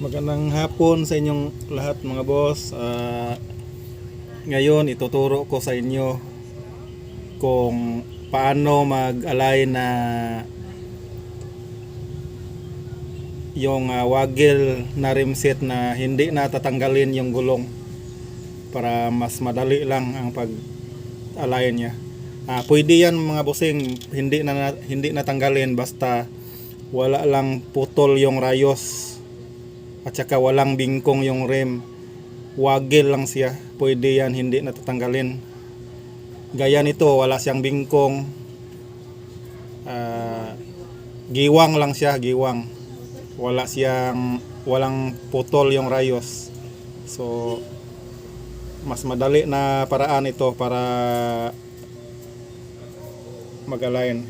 Magandang hapon sa inyong lahat mga boss. Ngayon ituturo ko sa inyo kung paano mag-align na yung waggle na rim set na hindi na tatanggalin yung gulong para mas madali lang ang pag-align niya. Pwede yan mga bossing, hindi natanggalin basta wala lang putol yung rayos at saka walang bingkong yung rim. Waggle lang siya, pwede yan, hindi natatanggalin. Gaya nito, wala siyang bingkong, giwang lang siya, giwang. Walang putol yung rayos. So mas madali na paraan ito para mag-align.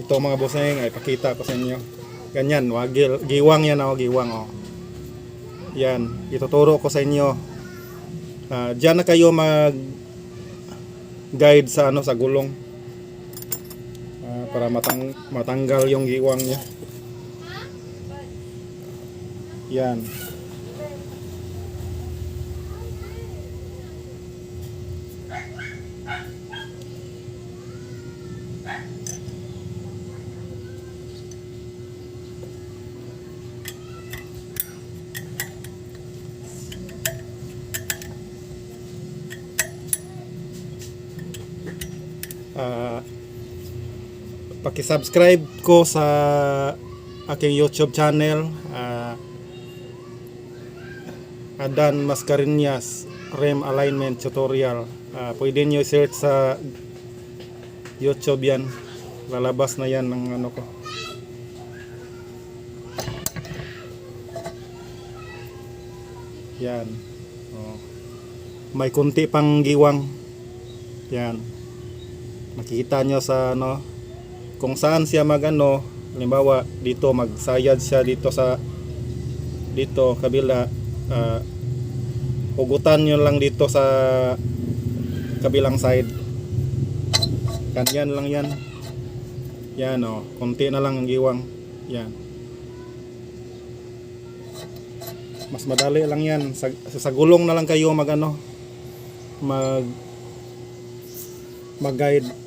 Ito mga bossing, ay pakita ko sa inyo. Ganyan, waggle, giwang yan, giwang Yan, ituturo ko sa inyo. Diyan na kayo mag guide sa sa gulong. Para matanggal yung giwang niya. Yan. Paki-subscribe ko sa aking YouTube channel, Adan Mascareñas Rim Alignment Tutorial. Pwede nyo search sa YouTube yan, lalabas na yan ng ko. Yan. May kunti pang giwang. Yan. Makikita nyo sa kung saan siya halimbawa dito magsayad siya dito kabila, hugutan nyo lang dito sa kabilang side. Ganyan lang yan. Yan konti na lang ang giwang. Yan. Mas madali lang yan. Sa gulong na lang kayo mag-guide.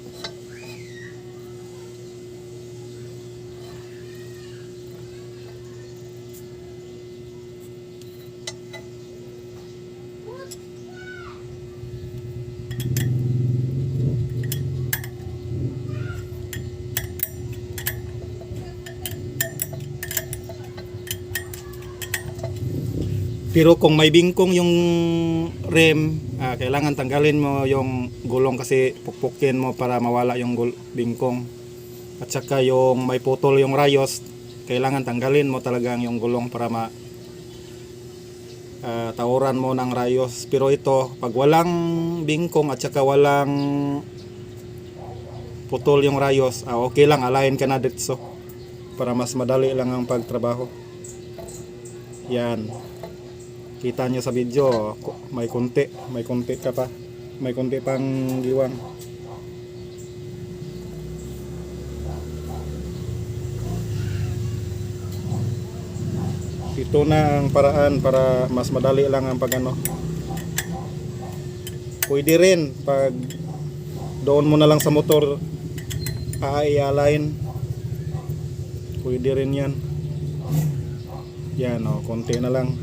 Pero kung may bingkong yung rim, kailangan tanggalin mo yung gulong kasi pukpukin mo para mawala yung bingkong. At saka yung may putol yung rayos, kailangan tanggalin mo talagang yung gulong para tauran mo ng rayos. Pero ito, pag walang bingkong at saka walang putol yung rayos, okay lang, align ka na dito para mas madali lang ang pagtrabaho. Yan. Kita nyo sa video, may konti ka pa, may konti pang giwang. Ito na ang paraan para mas madali lang ang Pwede rin pag doon mo na lang sa motor i-align, pwede rin yan. Yan konti na lang.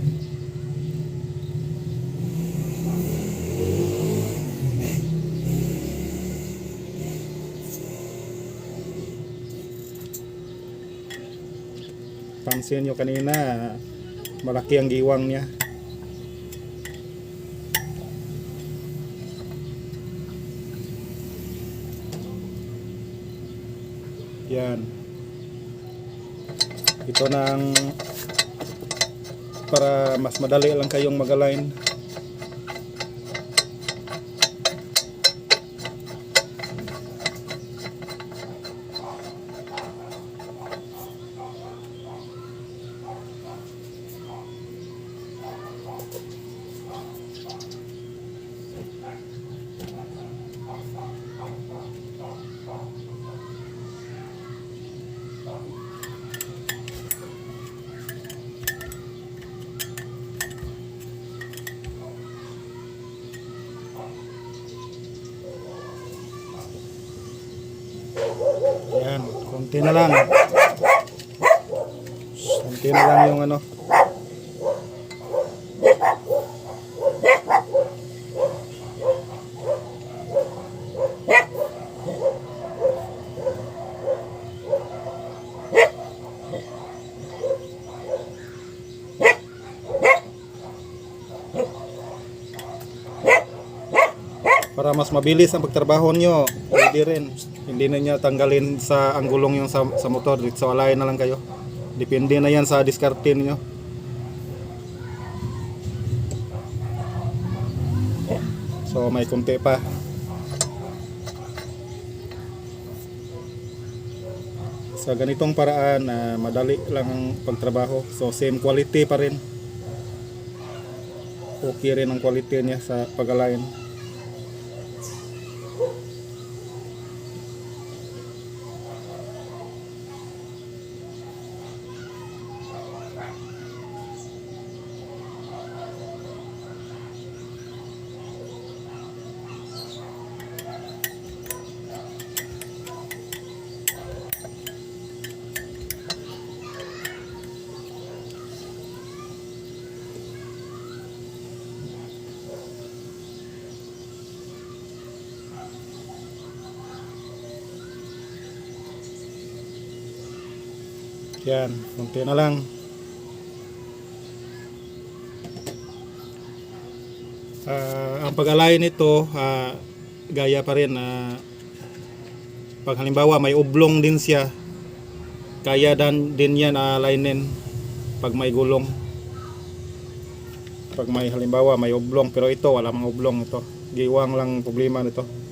Pansin nyo kanina, malaki ang giwang niya. Yan. Ito nang para mas madali lang kayong mag-align. Yan, konti na lang. Konti na lang yung ano. Para mas mabilis ang pagtrabaho nyo, pwede rin. Hindi na niya tanggalin sa ang gulong yung sa motor. So alayin na lang kayo. Depende na yan sa diskarte niyo. So may kunti pa. Sa ganitong paraan, madali lang ang pagtrabaho. So same quality pa rin. Okay rin ang quality niya sa pag-align. Yan, konti na lang. Ang pag-align nito, gaya pa rin. Pag halimbawa may oblong din siya, kaya din yan alignin pag may gulong. Pag may halimbawa may oblong, pero ito wala mang oblong ito. Giwang lang problema nito.